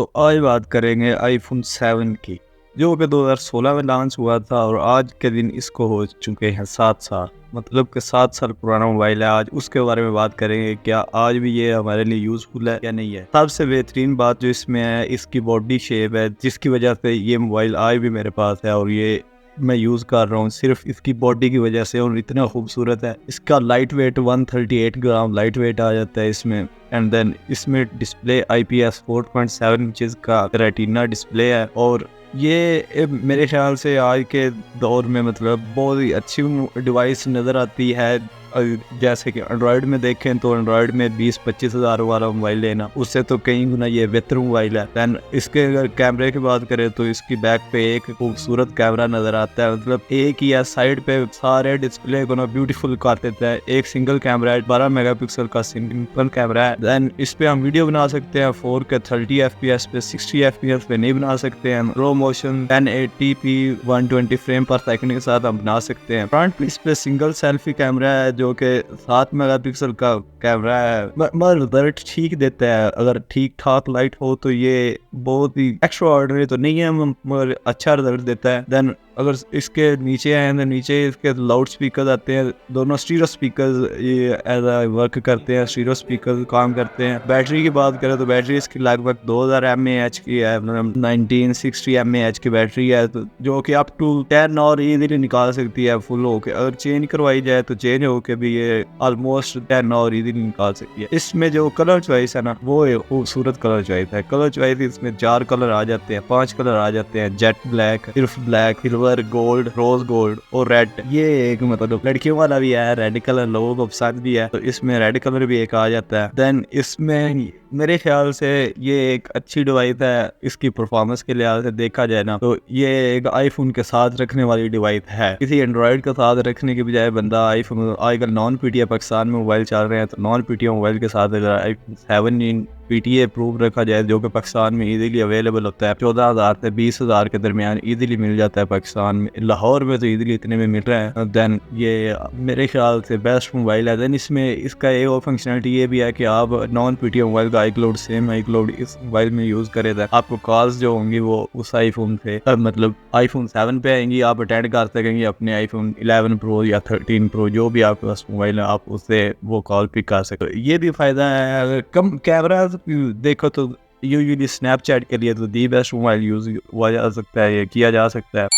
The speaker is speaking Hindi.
तो आज बात करेंगे आईफोन 7 की, जो कि 2016 में लॉन्च हुआ था और आज के दिन इसको हो चुके हैं 7 साल। मतलब कि 7 साल पुराना मोबाइल है। आज उसके बारे में बात करेंगे, क्या आज भी ये हमारे लिए यूज़फुल है या नहीं है। सबसे बेहतरीन बात जो इसमें है, इसकी बॉडी शेप है, जिसकी वजह से ये मोबाइल आज भी मेरे पास है और ये मैं यूज़ कर रहा हूँ सिर्फ इसकी बॉडी की वजह से, और इतना खूबसूरत है। इसका लाइट वेट 138 ग्राम लाइट वेट आ जाता है इसमें। एंड देन इसमें डिस्प्ले IPS 4.7 इंचेस का रेटिना डिस्प्ले है, और ये मेरे ख्याल से आज के दौर में मतलब बहुत ही अच्छी डिवाइस नज़र आती है। जैसे कि एंड्रॉयड में देखें तो एंड्रॉयड में 20-25 हज़ार वाला मोबाइल लेना, उससे तो कई गुना ये बेहतर मोबाइल है। दैन इसके अगर कैमरे की बात करें तो इसकी बैक पे एक खूबसूरत कैमरा नज़र आता है। मतलब एक ही है, साइड पे सारे डिस्प्ले को ना ब्यूटीफुल कर देता है। एक सिंगल कैमरा है, 12 मेगापिक्सल का सिंपल कैमरा है। दैन इस पे हम वीडियो बना सकते हैं 4K 30 FPS पे, 60 FPS पे नहीं बना सकते हैं। स्लो मोशन 1080p 120 फ्रेम पर सेकंड के साथ हम बना सकते हैं। फ्रंट इस पे सिंगल सेल्फी कैमरा है जो कि 7 मेगापिक्सल का कैमरा है। मगर रिजल्ट ठीक देता है। अगर ठीक ठाक लाइट हो तो ये बहुत ही एक्स्ट्रा ऑर्डिनरी तो नहीं है, मगर अच्छा रिजल्ट देता है। देन अगर इसके नीचे आए तो नीचे इसके लाउड स्पीकर आते हैं, दोनों स्टीरियो स्पीकर ये एज अ वर्क करते हैं, स्टीरियो स्पीकर काम करते हैं। बैटरी की बात करें तो बैटरी इसकी लगभग 2000 mAh की है, मतलब 1960 mAh की बैटरी है, तो जो कि अप टू 10 और इजीली निकाल सकती है फुल होके। अगर चेंज करवाई जाए तो चेंज होके भी ये ऑलमोस्ट 10 और इजीली निकाल सकती है। इसमें जो कलर चॉइस है ना, वो खूबसूरत कलर चॉइस है। कलर चॉइस इसमें 4 कलर आ जाते हैं, 5 कलर आ जाते हैं। जेट ब्लैक, सिर्फ black, silver, gold, rose gold और रेड। ये एक मतलब लड़कियों वाला भी है, रेड कलर लोगों को पसंद भी है, तो इसमें रेड कलर भी एक आ जाता है। देन इसमें मेरे ख्याल से ये एक अच्छी डिवाइस है। इसकी परफॉर्मेंस के लिहाज से देखा जाए ना, तो ये एक आईफोन के साथ रखने वाली डिवाइस है। किसी एंड्रॉइड के साथ रखने के बजाय बंदा आईफोन, आजकल नॉन PTA पाकिस्तान में मोबाइल चल रहे हैं, तो नॉन PTA मोबाइल के साथ अगर आईफोन 7 PTA प्रूफ रखा जाए, जो कि पाकिस्तान में इजीली अवेलेबल होता है, 14,000 से 20,000 के दरमियान इजीली मिल जाता है पाकिस्तान में। लाहौर में तो इजीली इतने में मिल रहा है। देन ये मेरे ख्याल से बेस्ट मोबाइल है। देन इसमें इसका एक और फंक्शनलिटी ये भी है कि आप नॉन PTA मोबाइल का iCloud सेम iCloud इस मोबाइल में यूज़ करें तो आपको कॉल्स जो होंगी वो उस आईफोन से मतलब आईफोन 7 पे आएंगी, आप अटेंड कर सकेंगे अपने आईफोन 11 Pro या 13 Pro, जो भी आपके पास मोबाइल है, आप उससे वो कॉल पिक कर सकते हो। ये भी फायदा है। अगर कम कैमरा देखो तो यूजुअली स्नैपचैट के लिए तो दी बेस्ट मोबाइल यूज हुआ जा सकता है, ये किया जा सकता है।